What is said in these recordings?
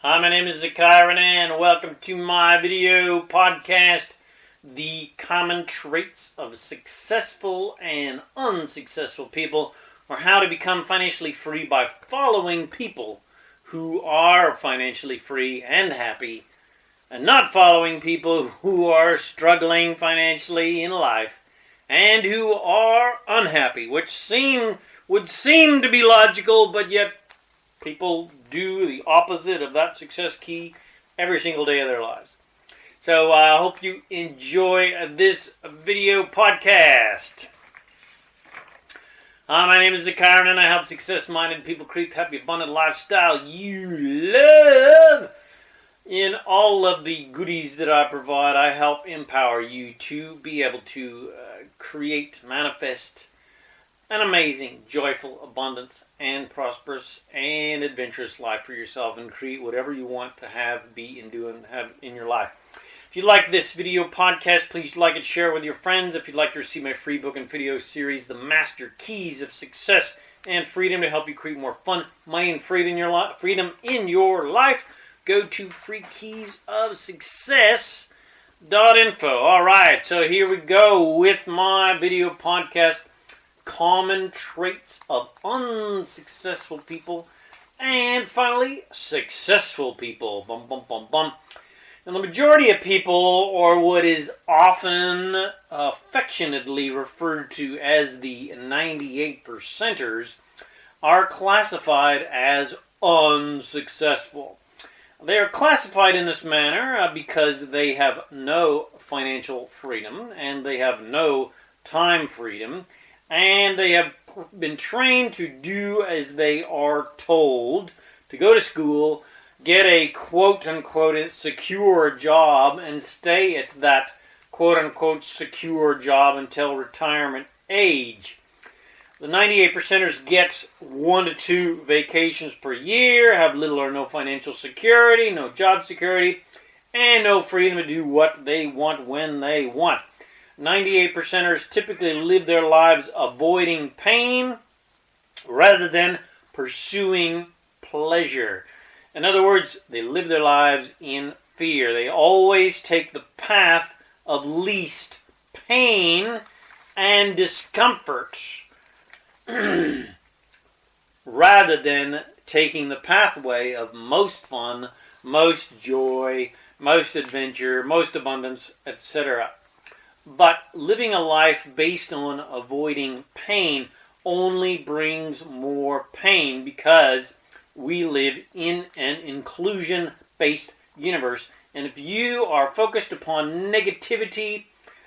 Hi, my name is ZaKaiRan and welcome to my video podcast, The Common Traits of Successful and Unsuccessful People, or How to Become Financially Free by Following People who are financially free and happy, and not following people who are struggling financially in life and who are unhappy, which would seem to be logical, but yet people do the opposite of that success key every single day of their lives. So I hope you enjoy this video podcast. Hi, my name is ZaKaiRan and I help success-minded people create happy, abundant lifestyle you love. In all of the goodies that I provide, I help empower you to be able to create, manifest an amazing, joyful, abundant, and prosperous and adventurous life for yourself, and create whatever you want to have, be, and do, and have in your life. If you like this video podcast, please like and share with your friends. If you'd like to receive my free book and video series, The Master Keys of Success and Freedom, to help you create more fun, money, and freedom in your life, go to freekeysofsuccess.info. All right, so here we go with my video podcast, Common Traits of Unsuccessful People, and finally, Successful People. Bum, bum, bum, bum. And the majority of people, or what is often affectionately referred to as the 98%ers, are classified as unsuccessful. They are classified in this manner because they have no financial freedom, and they have no time freedom, and they have been trained to do as they are told, to go to school, get a quote-unquote secure job, and stay at that quote-unquote secure job until retirement age. The 98%ers get 1 to 2 vacations per year, have little or no financial security, no job security, and no freedom to do what they want when they want. 98%ers typically live their lives avoiding pain rather than pursuing pleasure. In other words, they live their lives in fear. They always take the path of least pain and discomfort rather than taking the pathway of most fun, most joy, most adventure, most abundance, etc. But living a life based on avoiding pain only brings more pain, because we live in an inclusion-based universe. And if you are focused upon negativity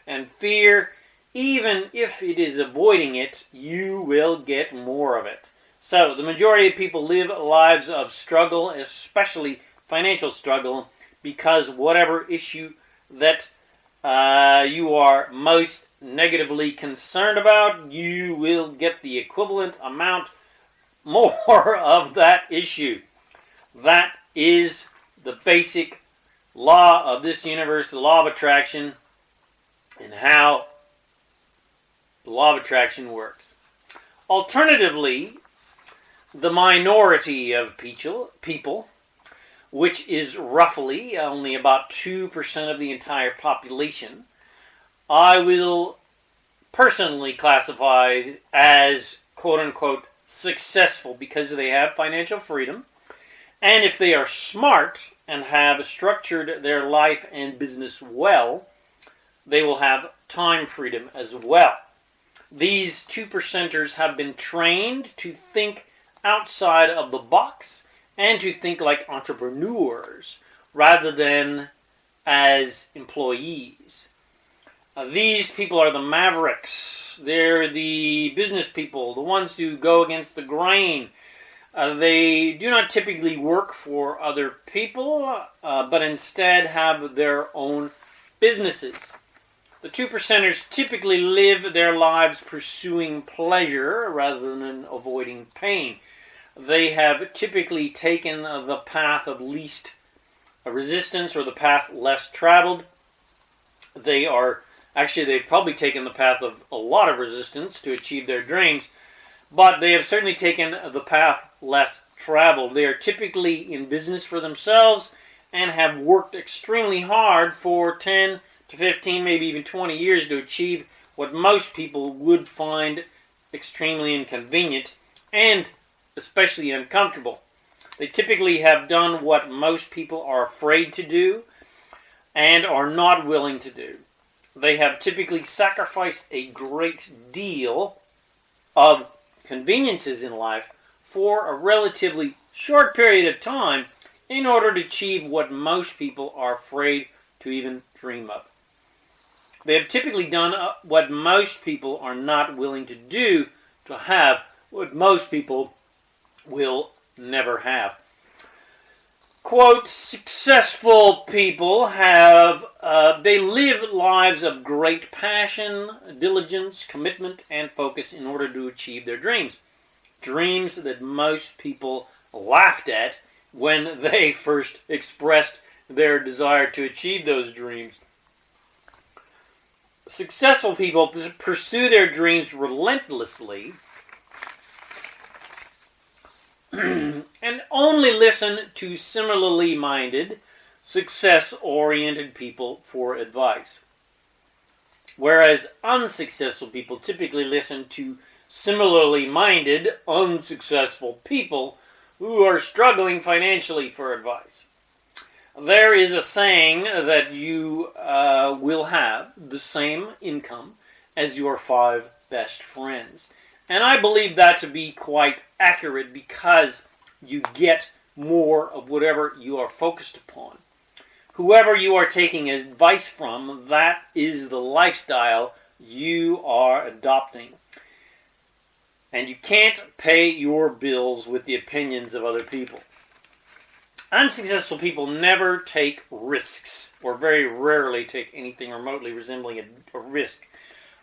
and fear, even if it is avoiding it, you will get more of it. So the majority of people live lives of struggle, especially financial struggle, because whatever issue that you are most negatively concerned about, you will get the equivalent amount more of that issue. That is the basic law of this universe, the law of attraction, and how the law of attraction works. Alternatively, the minority of people, which is roughly only about 2% of the entire population, I will personally classify as quote-unquote successful, because they have financial freedom, and if they are smart and have structured their life and business well, they will have time freedom as well. These 2%ers have been trained to think outside of the box and to think like entrepreneurs rather than as employees. These people are the mavericks. They're the business people, the ones who go against the grain. They do not typically work for other people, but instead have their own businesses. The 2%ers typically live their lives pursuing pleasure rather than avoiding pain. They have typically taken the path of least resistance, or the path less traveled. They've probably taken the path of a lot of resistance to achieve their dreams, but they have certainly taken the path less traveled. They are typically in business for themselves and have worked extremely hard for 10 to 15, maybe even 20 years to achieve what most people would find extremely inconvenient and especially uncomfortable. They typically have done what most people are afraid to do and are not willing to do. They have typically sacrificed a great deal of conveniences in life for a relatively short period of time in order to achieve what most people are afraid to even dream of. They have typically done what most people are not willing to do to have what most people will never have. Quote, successful people they live lives of great passion, diligence, commitment, and focus in order to achieve their dreams. Dreams that most people laughed at when they first expressed their desire to achieve those dreams. Successful people pursue their dreams relentlessly and only listen to similarly minded, success-oriented people for advice. Whereas unsuccessful people typically listen to similarly minded, unsuccessful people who are struggling financially for advice. There is a saying that you will have the same income as your 5 best friends. And I believe that to be quite accurate because you get more of whatever you are focused upon. Whoever you are taking advice from, that is the lifestyle you are adopting. And you can't pay your bills with the opinions of other people. Unsuccessful people never take risks, or very rarely take anything remotely resembling a risk.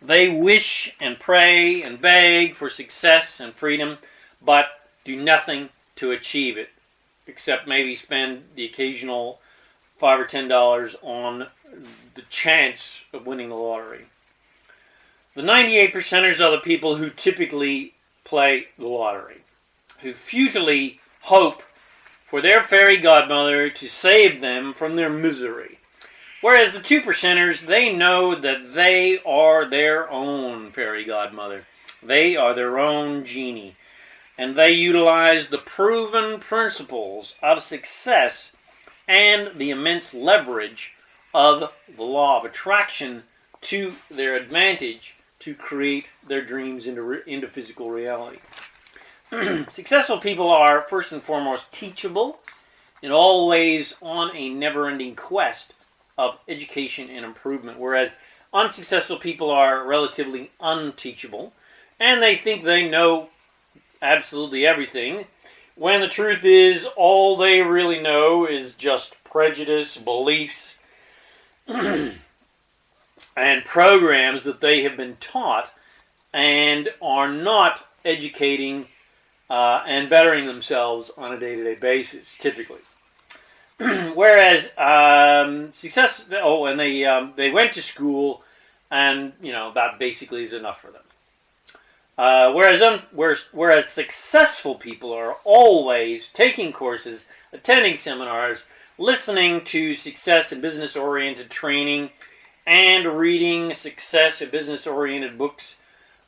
They wish and pray and beg for success and freedom, but do nothing to achieve it, except maybe spend the occasional $5 or $10 on the chance of winning the lottery. The 98%ers are the people who typically play the lottery, who futilely hope for their fairy godmother to save them from their misery. Whereas the 2%ers, they know that they are their own fairy godmother. They are their own genie. And they utilize the proven principles of success and the immense leverage of the law of attraction to their advantage to create their dreams into physical reality. Successful people are, first and foremost, teachable and always on a never-ending quest of education and improvement, whereas unsuccessful people are relatively unteachable, and they think they know absolutely everything, when the truth is all they really know is just prejudice, beliefs, and programs that they have been taught and are not educating and bettering themselves on a day-to-day basis, typically. Whereas they went to school, and that basically is enough for them. Whereas successful people are always taking courses, attending seminars, listening to success and business-oriented training, and reading success and business-oriented books,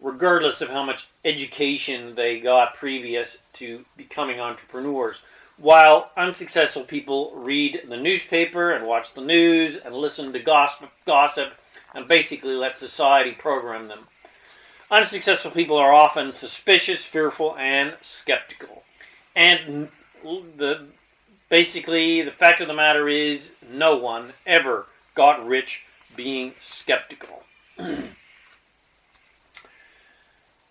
regardless of how much education they got previous to becoming entrepreneurs. While unsuccessful people read the newspaper and watch the news and listen to gossip and basically let society program them. Unsuccessful people are often suspicious, fearful, and skeptical. And the fact of the matter is no one ever got rich being skeptical.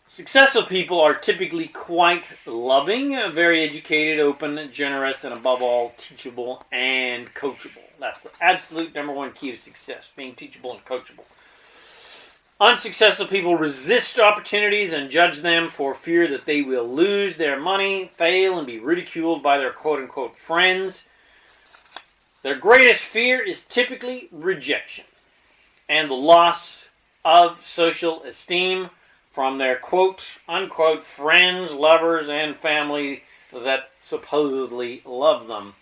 Successful people are typically quite loving, very educated, open, generous, and above all, teachable and coachable. That's the absolute number one key to success, being teachable and coachable. Unsuccessful people resist opportunities and judge them for fear that they will lose their money, fail, and be ridiculed by their quote-unquote friends. Their greatest fear is typically rejection and the loss of social esteem from their quote-unquote friends, lovers, and family that supposedly love them.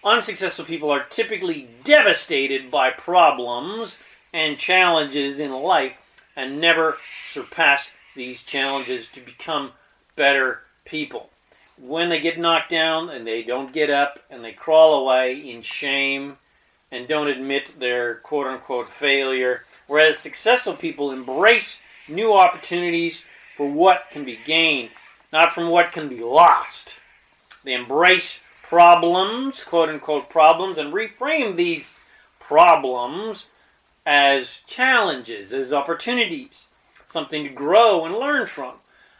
Unsuccessful people are typically devastated by problems and challenges in life and never surpass these challenges to become better people. When they get knocked down and they don't get up and they crawl away in shame and don't admit their quote-unquote failure, whereas successful people embrace new opportunities for what can be gained, not from what can be lost. They embrace problems, quote-unquote problems, and reframe these problems as challenges, as opportunities, something to grow and learn from,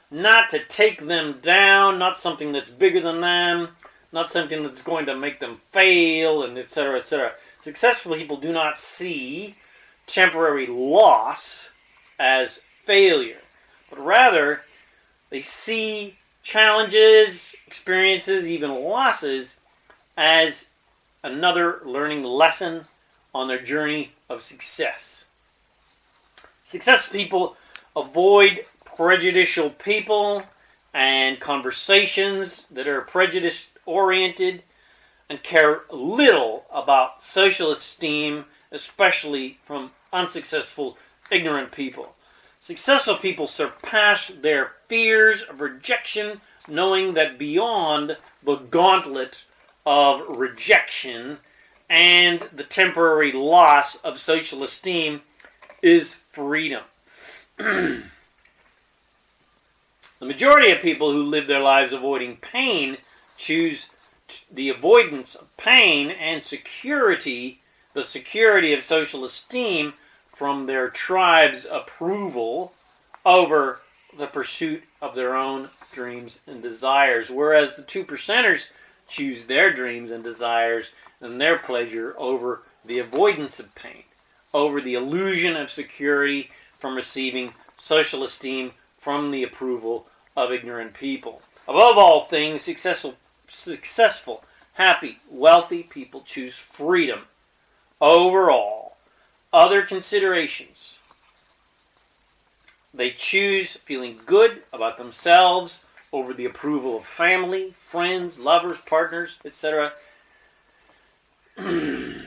not to take them down, not something that's bigger than them, not something that's going to make them fail, and etc., etc. Successful people do not see temporary loss as failure, but rather they see challenges, experiences, even losses as another learning lesson on their journey of success. Successful people avoid prejudicial people and conversations that are prejudice-oriented and care little about social esteem, especially from unsuccessful, ignorant people. Successful people surpass their fears of rejection, knowing that beyond the gauntlet of rejection and the temporary loss of social esteem is freedom. The majority of people who live their lives avoiding pain choose the avoidance of pain and security, the security of social esteem from their tribe's approval over the pursuit of their own dreams and desires, whereas the 2%ers choose their dreams and desires and their pleasure over the avoidance of pain, over the illusion of security from receiving social esteem from the approval of ignorant people. Above all things, successful, happy, wealthy people choose freedom over all other considerations. They choose feeling good about themselves over the approval of family, friends, lovers, partners, etc. To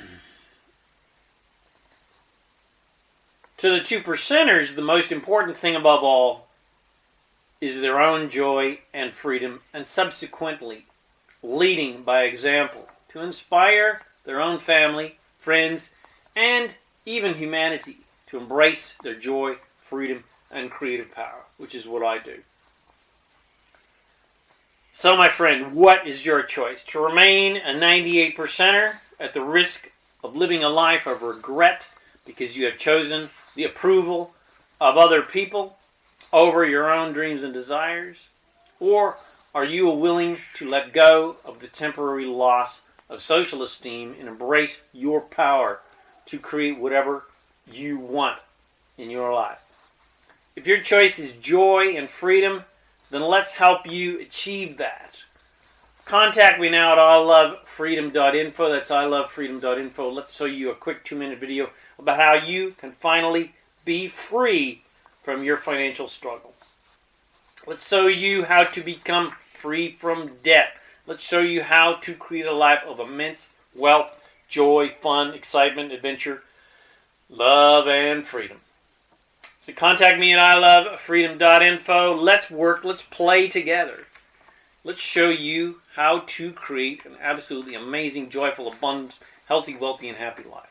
the 2%ers, the most important thing above all is their own joy and freedom, and subsequently leading by example to inspire their own family, friends, and even humanity to embrace their joy, freedom, and creative power, which is what I do. So, my friend, what is your choice? To remain a 98%er at the risk of living a life of regret because you have chosen the approval of other people over your own dreams and desires? Or are you willing to let go of the temporary loss of social esteem and embrace your power to create whatever you want in your life? If your choice is joy and freedom, then let's help you achieve that. Contact me now at ilovefreedom.info. That's ilovefreedom.info. Let's show you a quick 2-minute video about how you can finally be free from your financial struggle. Let's show you how to become free from debt. Let's show you how to create a life of immense wealth, joy, fun, excitement, adventure, love, and freedom. So contact me at ilovefreedom.info. Let's work, let's play together. Let's show you how to create an absolutely amazing, joyful, abundant, healthy, wealthy, and happy life.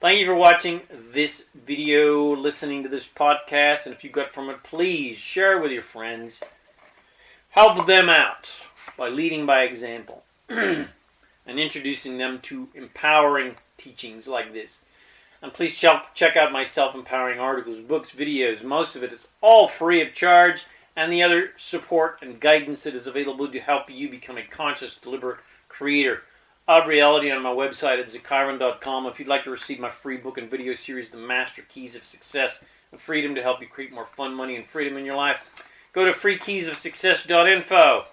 Thank you for watching this video, listening to this podcast, and if you got from it, please share with your friends. Help them out by leading by example and introducing them to empowering teachings like this. And please check out my self-empowering articles, books, videos. Most of it is all free of charge, and the other support and guidance that is available to help you become a conscious, deliberate creator of reality on my website at ZaKaiRan.com. If you'd like to receive my free book and video series, The Master Keys of Success and Freedom, to help you create more fun, money, and freedom in your life, go to freekeysofsuccess.info.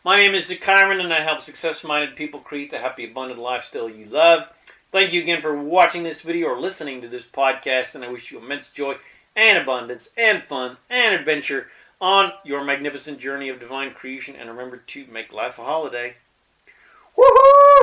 My name is ZaKaiRan, and I help success-minded people create the happy, abundant lifestyle you love. Thank you again for watching this video or listening to this podcast, and I wish you immense joy and abundance and fun and adventure, on your magnificent journey of divine creation. And remember to make life a holiday. Woohoo!